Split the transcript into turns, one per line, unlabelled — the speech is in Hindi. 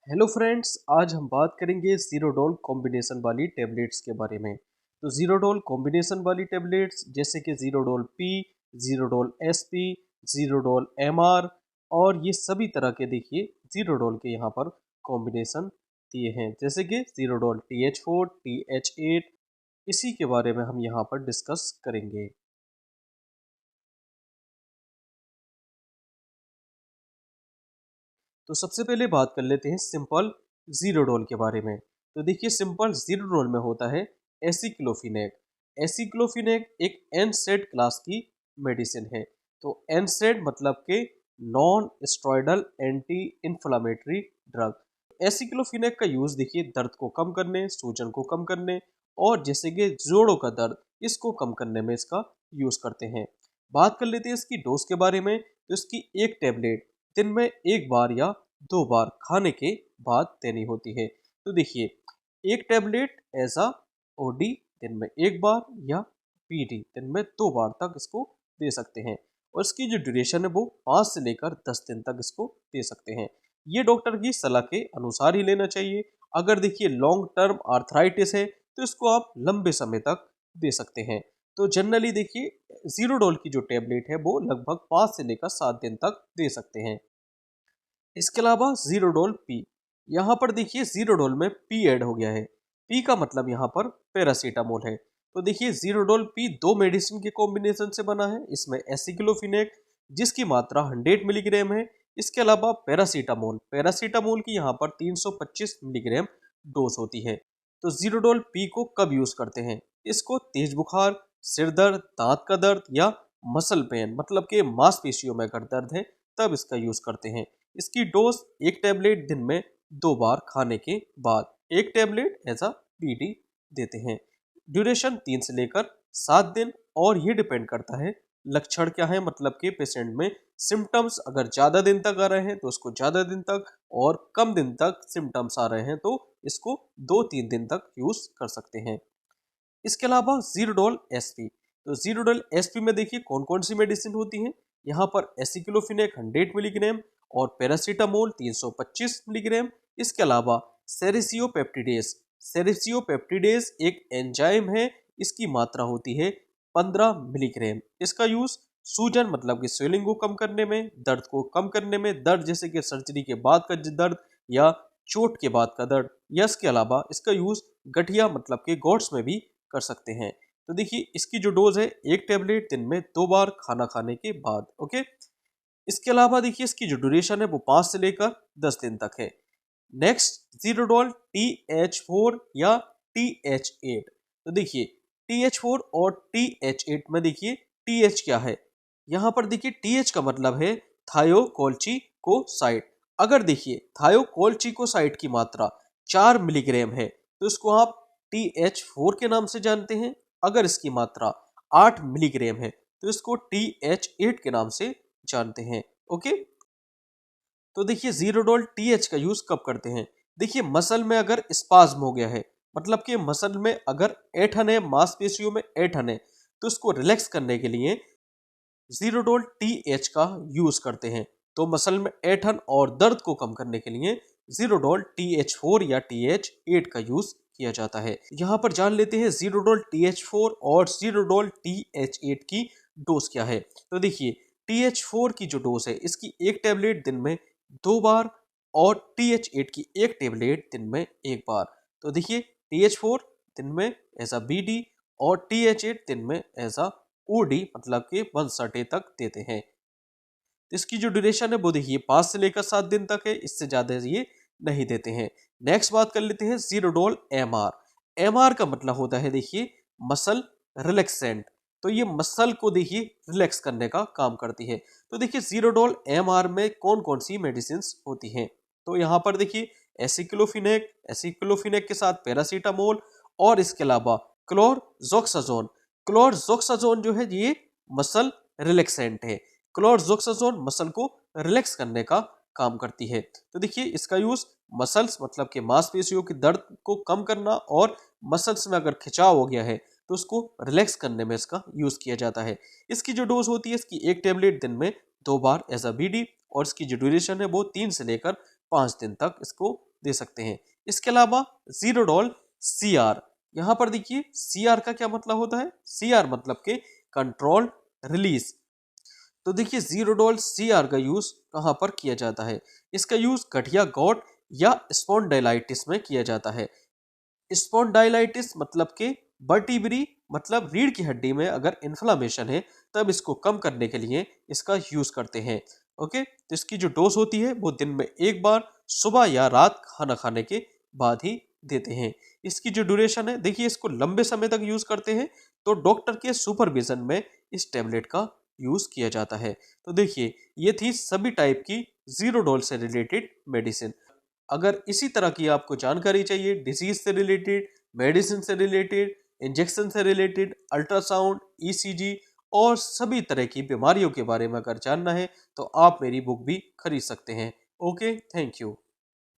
हेलो फ्रेंड्स, आज हम बात करेंगे जीरोडोल कॉम्बिनेशन वाली टेबलेट्स के बारे में। तो जीरोडोल कॉम्बिनेशन वाली टेबलेट्स जैसे कि Zerodol P, Zerodol SP, Zerodol MR और ये सभी तरह के देखिए जीरोडोल के यहाँ पर कॉम्बिनेशन दिए हैं, जैसे कि जीरोडोल TH4, TH8। इसी के बारे में हम यहाँ पर डिस्कस करेंगे। तो सबसे पहले बात कर लेते हैं सिंपल जीरोडोल के बारे में। तो देखिए सिंपल जीरोडोल में होता है एसिक्लोफिनेक। एसिक्लोफिनेक एक एनसेड क्लास की मेडिसिन है। तो एनसेड मतलब के non steroidal anti inflammatory drug. Aceclofenac का यूज देखिए दर्द को कम करने, सूजन को कम करने और जैसे कि जोड़ों का दर्द इसको कम करने में इसका यूज करते हैं। बात कर लेते हैं इसकी डोज के बारे में। तो इसकी एक टेबलेट दिन में एक बार या दो बार खाने के बाद देनी होती है। तो देखिए एक टेबलेट एज अ ओडी दिन में एक बार या पीडी दिन में दो बार तक इसको दे सकते हैं। और इसकी जो ड्यूरेशन है वो 5 से लेकर 10 दिन तक इसको दे सकते हैं। ये डॉक्टर की सलाह के अनुसार ही लेना चाहिए। अगर देखिए लॉन्ग टर्म आर्थराइटिस है तो इसको आप लंबे समय तक दे सकते हैं। तो जनरली देखिए जीरोडोल की जो टेबलेट है वो लगभग 5 से लेकर 7 दिन तक दे सकते हैं। इसके अलावा जीरोडोल पी, यहाँ पर देखिए जीरोडोल में पी ऐड हो गया है। पी का मतलब यहाँ पर पैरासीटामोल है। तो देखिए जीरोडोल पी दो मेडिसिन के कॉम्बिनेशन से बना है। इसमें एसिक्लोफिनेक जिसकी मात्रा 100 मिलीग्राम है। इसके अलावा पैरासीटामोल, पैरासीटामोल की यहाँ पर 325 मिलीग्राम डोज होती है। तो जीरोडोल पी को कब यूज करते हैं? इसको तेज बुखार, सिर दर्द, दांत का दर्द या मसल पेन मतलब के मांसपेशियों में अगर दर्द है तब इसका यूज करते हैं। इसकी डोज एक टेबलेट दिन में दो बार खाने के बाद, एक टेबलेट एज अ पीडी देते हैं। ड्यूरेशन 3 से लेकर 7 दिन और ये डिपेंड करता है लक्षण क्या है, मतलब कि पेशेंट में सिम्टम्स अगर ज़्यादा दिन तक आ रहे हैं तो उसको ज़्यादा दिन तक, और कम दिन तक सिम्टम्स आ रहे हैं तो इसको 2-3 दिन तक यूज कर सकते हैं। इसके अलावा जीरोडोल एसपी, तो जीरोडोल एसपी में देखिए कौन कौन सी मेडिसिन होती हैं। यहाँ पर एसिक्लोफिनेक 100 मिलीग्राम और पैरासीटामोल 325 मिलीग्राम। इसके अलावा सेरिसियोपेप्टिडेज, सेरिसियोपेप्टिडेज एक एंजाइम है, इसकी मात्रा होती है 15 मिलीग्राम। इसका यूज सूजन मतलब कि स्वेलिंग को कम करने में, दर्द को कम करने में, दर्द जैसे कि सर्जरी के बाद का दर्द या चोट के बाद का दर्द, या इसके अलावा इसका यूज गठिया मतलब के गॉट्स में भी कर सकते हैं। तो देखिए इसकी जो डोज है एक टेबलेट दिन में दो बार खाना खाने के बाद। ओके, इसके अलावा देखिए इसकी जो ड्यूरेशन है वो 5 से लेकर 10 दिन तक है। नेक्स्ट जीरोडोल TH4 या TH8। तो देखिए TH4 और TH8 में देखिए TH क्या है। यहाँ पर देखिए TH का मतलब है थायोकोल्चिकोसाइड। अगर देखिए थायोकोल्चिकोसाइड की मात्रा 4 मिलीग्राम है तो इसको आप TH4 के नाम से जानते हैं। अगर इसकी मात्रा 8 मिलीग्राम है तो इसको TH8 के नाम से जानते हैं। ओके, तो देखिए जीरोडोल TH का यूज कब करते हैं? देखिए मसल में अगर स्पाज्म हो गया है, मतलब कि मसल में अगर ऐंठन है, मांसपेशियों में ऐंठन है, तो इसको रिलैक्स करने के लिए जीरोडोल TH का यूज करते हैं। तो मसल में ऐंठन और दर्द को कम करने के लिए जीरोडोल TH4 या TH8 का यूज किया जाता है। यहाँ पर जान लेते हैं जीरोडोल TH4 और जीरोडोल TH8 की डोज क्या है। तो देखिए TH4 की जो डोज है इसकी एक टेबलेट दिन में दो बार और TH8 की एक टेबलेट दिन में एक बार। तो देखिए TH4 दिन में एज अ BD और TH8 दिन में एज अ OD मतलब कि 130 तक देते हैं। तो इसकी जो ड्यूरेशन है वो देखिए 5 से लेकर 7 दिन तक है, इससे ज़्यादा ये नहीं देते हैं। नेक्स्ट बात कर लेते हैं जीरोडोल MR। MR का मतलब होता है देखिए मसल रिलैक्सेंट। तो ये मसल को देखिए रिलैक्स करने का काम करती है। तो देखिए जीरोडोल MR में कौन कौन सी मेडिसिन होती हैं। तो यहाँ पर देखिए एसिक्लोफिनेक, एसिक्लोफिनेक के साथ पैरासीटामोल और इसके अलावा क्लोरजोक्साजोन। क्लोरजोक्साजोन जो है ये मसल रिलैक्सेंट है। क्लोरजोक्साजोन मसल को रिलैक्स करने का काम करती है। तो देखिए इसका यूज मसल्स मतलब कि मांसपेशियों के दर्द को कम करना और मसल्स में अगर खिंचाव हो गया है तो उसको रिलैक्स करने में इसका यूज किया जाता है। इसकी जो डोज होती है इसकी एक टेबलेट दिन में दो बार एज अ BD और इसकी जो ड्यूरेशन है वो 3 से लेकर 5 दिन तक इसको दे सकते हैं। इसके अलावा ज़ीरोडोल CR, यहाँ पर देखिए CR का क्या मतलब होता है, CR मतलब के कंट्रोल रिलीज। तो देखिए ज़ीरोडोल CR का यूज कहाँ पर किया जाता है, इसका यूज गठिया गॉट या स्पॉन्डाइलाइटिस में किया जाता है। स्पॉन्डाइलाइटिस मतलब के वर्टिब्री मतलब रीढ़ की हड्डी में अगर इन्फ्लामेशन है तब इसको कम करने के लिए इसका यूज करते हैं। ओके, तो इसकी जो डोज होती है वो दिन में एक बार सुबह या रात खाना खाने के बाद ही देते हैं। इसकी जो ड्यूरेशन है देखिए, इसको लंबे समय तक यूज करते हैं तो डॉक्टर के सुपरविजन में इस टेबलेट का यूज किया जाता है। तो देखिए ये थी सभी टाइप की ज़ीरोडोल से रिलेटेड मेडिसिन। अगर इसी तरह की आपको जानकारी चाहिए डिजीज से रिलेटेड, मेडिसिन से रिलेटेड, इंजेक्शन से रिलेटेड, अल्ट्रासाउंड, ECG और सभी तरह की बीमारियों के बारे में अगर जानना है तो आप मेरी बुक भी खरीद सकते हैं। Okay, thank you.